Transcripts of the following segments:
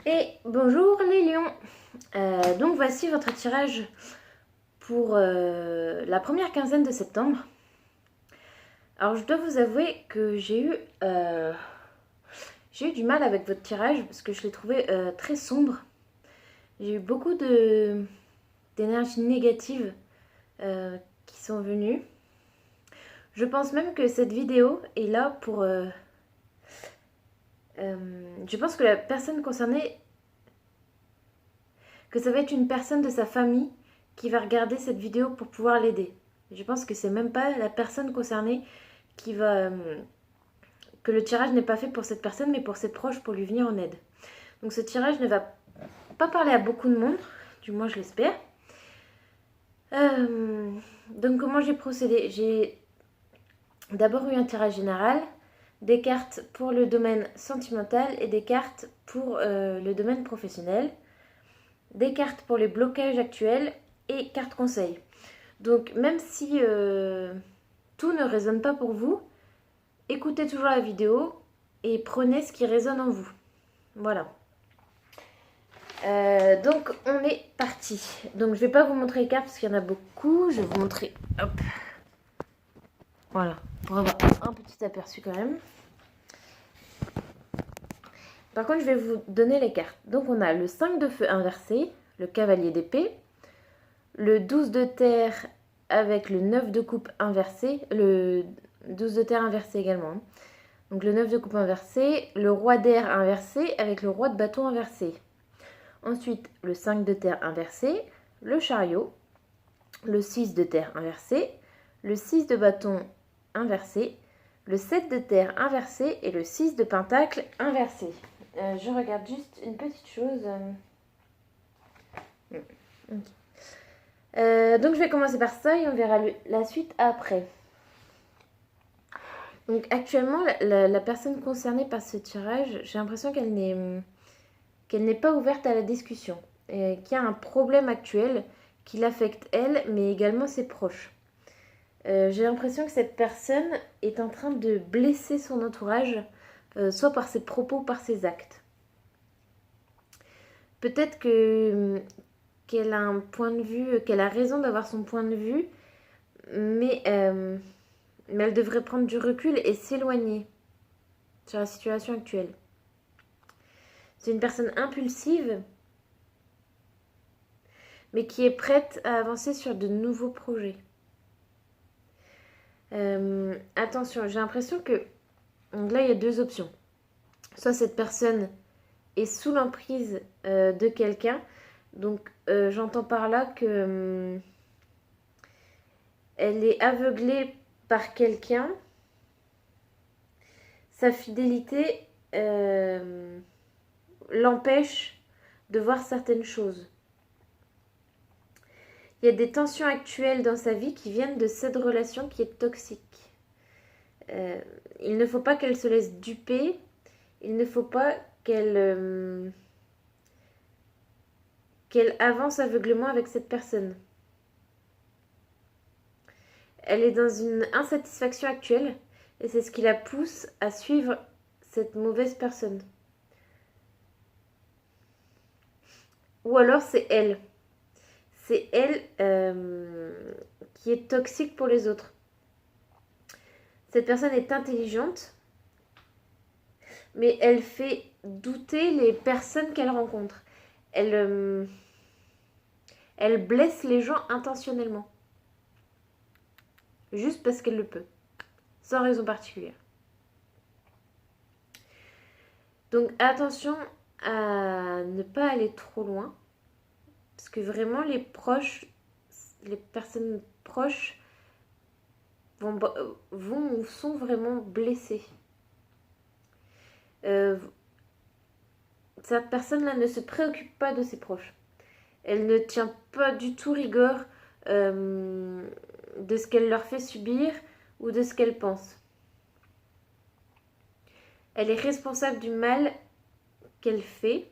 Et bonjour les lions. Donc voici votre tirage pour la première quinzaine de septembre. Alors je dois vous avouer que j'ai eu du mal avec votre tirage parce que je l'ai trouvé très sombre. J'ai eu beaucoup d'énergie négative qui sont venues. Je pense même que cette vidéo est là pour... je pense que la personne concernée, que ça va être une personne de sa famille qui va regarder cette vidéo pour pouvoir l'aider. Je pense que c'est même pas la personne concernée qui va... que le tirage n'est pas fait pour cette personne, mais pour ses proches, pour lui venir en aide. Donc ce tirage ne va pas parler à beaucoup de monde, du moins je l'espère. Donc comment j'ai procédé? J'ai d'abord eu un tirage général, des cartes pour le domaine sentimental et des cartes pour le domaine professionnel, des cartes pour les blocages actuels et cartes conseils. Donc même si tout ne résonne pas pour vous, écoutez toujours la vidéo et prenez ce qui résonne en vous. Voilà. Donc on est parti. Donc je vais pas vous montrer les cartes parce qu'il y en a beaucoup. Je vais vous montrer. Hop. Voilà. Pour avoir un petit aperçu quand même. Par contre, je vais vous donner les cartes. Donc on a le 5 de feu inversé, le cavalier d'épée, le 12 de terre avec le 9 de coupe inversé, le 12 de terre inversé également. Donc le 9 de coupe inversé, le roi d'air inversé avec le roi de bâton inversé. Ensuite, le 5 de terre inversé, le chariot, le 6 de terre inversé, le 6 de bâton inversé, le 7 de terre inversé et le 6 de pentacle inversé. Je regarde juste une petite chose. Okay. Donc je vais commencer par ça et on verra la suite après. Donc actuellement, la personne concernée par ce tirage, j'ai l'impression qu'elle n'est pas ouverte à la discussion, qu'il y a un problème actuel qui l'affecte elle, mais également ses proches. J'ai l'impression que cette personne est en train de blesser son entourage, soit par ses propos ou par ses actes. Peut-être qu'elle a un point de vue, qu'elle a raison d'avoir son point de vue, mais elle devrait prendre du recul et s'éloigner sur la situation actuelle. C'est une personne impulsive, mais qui est prête à avancer sur de nouveaux projets. Attention, j'ai l'impression que... Donc là, il y a deux options. Soit cette personne est sous l'emprise de quelqu'un. Donc j'entends par là que elle est aveuglée par quelqu'un. Sa fidélité l'empêche de voir certaines choses. Il y a des tensions actuelles dans sa vie qui viennent de cette relation qui est toxique. Il ne faut pas qu'elle se laisse duper. Il ne faut pas qu'elle avance aveuglément avec cette personne. Elle est dans une insatisfaction actuelle et c'est ce qui la pousse à suivre cette mauvaise personne. Ou alors c'est elle. C'est elle qui est toxique pour les autres. Cette personne est intelligente, mais elle fait douter les personnes qu'elle rencontre. Elle blesse les gens intentionnellement. Juste parce qu'elle le peut. Sans raison particulière. Donc attention à ne pas aller trop loin. Parce que vraiment les personnes proches vont ou sont vraiment blessées. Cette personne-là ne se préoccupe pas de ses proches. Elle ne tient pas du tout rigueur de ce qu'elle leur fait subir ou de ce qu'elle pense. Elle est responsable du mal qu'elle fait.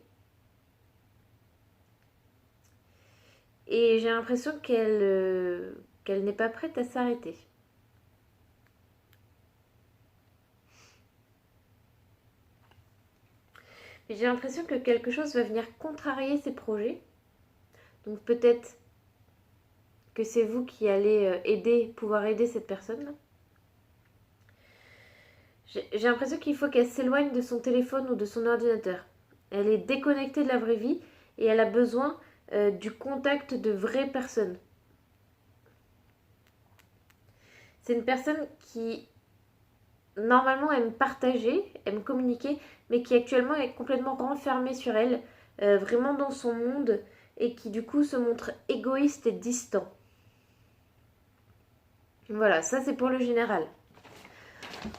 Et j'ai l'impression qu'elle n'est pas prête à s'arrêter. Mais j'ai l'impression que quelque chose va venir contrarier ses projets. Donc peut-être que c'est vous qui allez pouvoir aider cette personne. J'ai l'impression qu'il faut qu'elle s'éloigne de son téléphone ou de son ordinateur. Elle est déconnectée de la vraie vie et elle a besoin du contact de vraies personnes. C'est une personne qui normalement aime partager, aime communiquer, mais qui actuellement est complètement renfermée sur elle, vraiment dans son monde, et qui du coup se montre égoïste et distant. Voilà, ça c'est pour le général.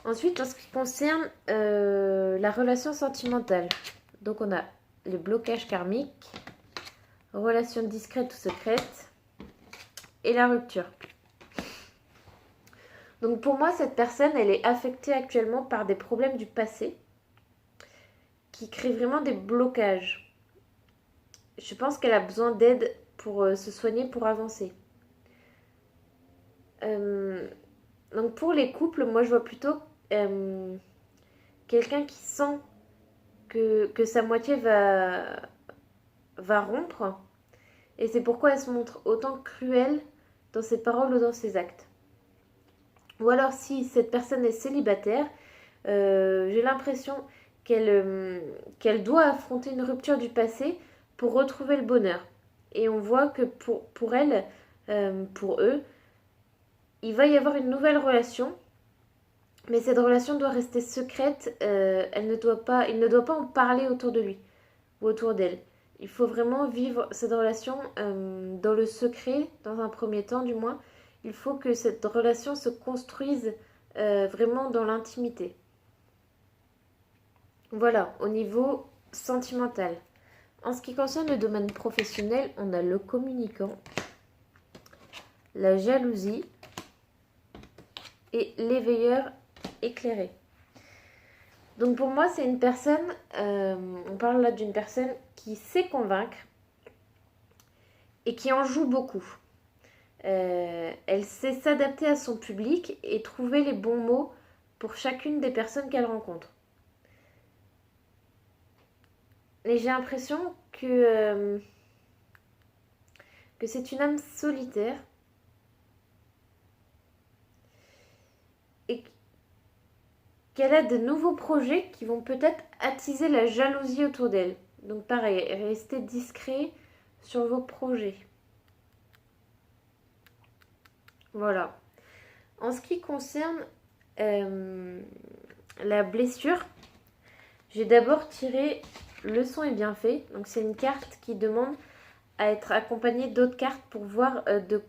Ensuite, en ce qui concerne la relation sentimentale, donc on a les blocages karmiques, relations discrètes ou secrètes, et la rupture. Donc pour moi, cette personne, elle est affectée actuellement par des problèmes du passé qui créent vraiment des blocages. Je pense qu'elle a besoin d'aide pour se soigner, pour avancer. Donc pour les couples, moi je vois plutôt quelqu'un qui sent que sa moitié va rompre. Et c'est pourquoi elle se montre autant cruelle dans ses paroles ou dans ses actes. Ou alors si cette personne est célibataire, j'ai l'impression qu'elle doit affronter une rupture du passé pour retrouver le bonheur. Et on voit que pour elle, pour eux, il va y avoir une nouvelle relation, mais cette relation doit rester secrète. Il ne doit pas en parler autour de lui ou autour d'elle. Il faut vraiment vivre cette relation dans le secret, dans un premier temps du moins. Il faut que cette relation se construise vraiment dans l'intimité. Voilà, au niveau sentimental. En ce qui concerne le domaine professionnel, on a le communicant, la jalousie et l'éveilleur éclairé. Donc pour moi, c'est une personne, on parle là d'une personne qui sait convaincre et qui en joue beaucoup. Elle sait s'adapter à son public et trouver les bons mots pour chacune des personnes qu'elle rencontre. Et j'ai l'impression que c'est une âme solitaire et qu'elle a de nouveaux projets qui vont peut-être attiser la jalousie autour d'elle. Donc pareil, restez discret sur vos projets. Voilà. En ce qui concerne la blessure, j'ai d'abord tiré leçon et bienfait. Donc c'est une carte qui demande à être accompagnée d'autres cartes pour voir de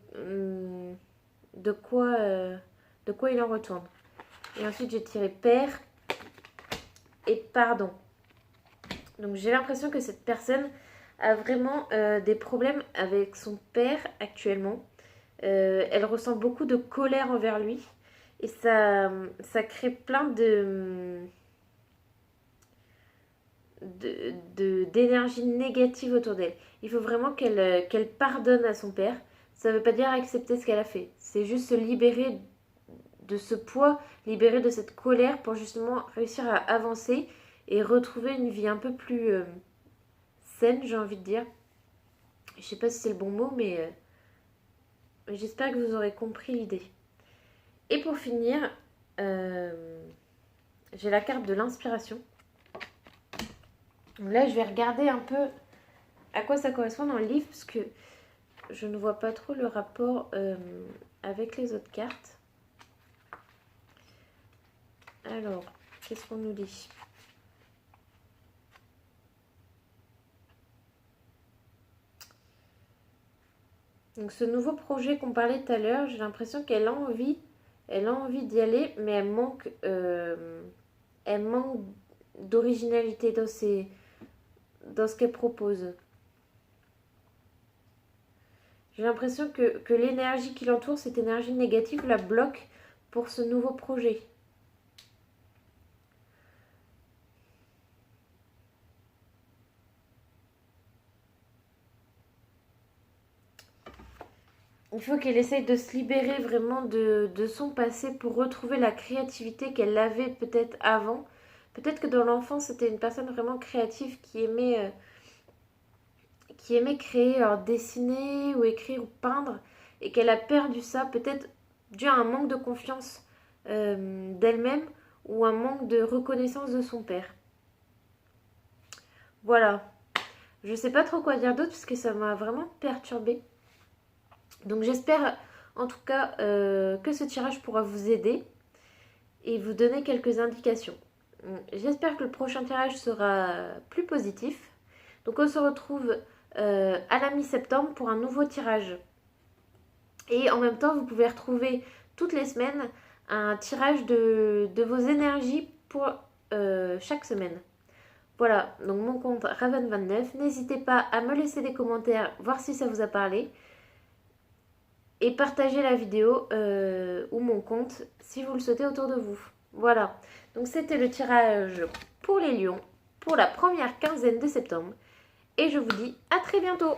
quoi il en retourne. Et ensuite j'ai tiré père et pardon. Donc j'ai l'impression que cette personne a vraiment des problèmes avec son père actuellement. Elle ressent beaucoup de colère envers lui. Et ça crée plein d'énergie négative autour d'elle. Il faut vraiment qu'elle pardonne à son père. Ça ne veut pas dire accepter ce qu'elle a fait. C'est juste se libérer de ce poids, libérer de cette colère pour justement réussir à avancer et retrouver une vie un peu plus saine, j'ai envie de dire. Je sais pas si c'est le bon mot, mais j'espère que vous aurez compris l'idée. Et pour finir, j'ai la carte de l'inspiration. Là, je vais regarder un peu à quoi ça correspond dans le livre, parce que je ne vois pas trop le rapport avec les autres cartes. Alors, qu'est-ce qu'on nous dit ? Donc ce nouveau projet qu'on parlait tout à l'heure, j'ai l'impression qu'elle a envie d'y aller, mais elle manque d'originalité dans ce qu'elle propose. J'ai l'impression que l'énergie qui l'entoure, cette énergie négative, la bloque pour ce nouveau projet. Il faut qu'elle essaye de se libérer vraiment de son passé pour retrouver la créativité qu'elle avait peut-être avant. Peut-être que dans l'enfance, c'était une personne vraiment créative qui aimait créer, alors dessiner ou écrire ou peindre, et qu'elle a perdu ça, peut-être dû à un manque de confiance d'elle-même ou un manque de reconnaissance de son père. Voilà. Je sais pas trop quoi dire d'autre parce que ça m'a vraiment perturbée. Donc j'espère en tout cas que ce tirage pourra vous aider et vous donner quelques indications. J'espère que le prochain tirage sera plus positif. Donc on se retrouve à la mi-septembre pour un nouveau tirage. Et en même temps, vous pouvez retrouver toutes les semaines un tirage de vos énergies pour chaque semaine. Voilà, donc mon compte Raven29. N'hésitez pas à me laisser des commentaires, voir si ça vous a parlé. Et partagez la vidéo ou mon compte si vous le souhaitez autour de vous. Voilà, donc c'était le tirage pour les lions pour la première quinzaine de septembre. Et je vous dis à très bientôt!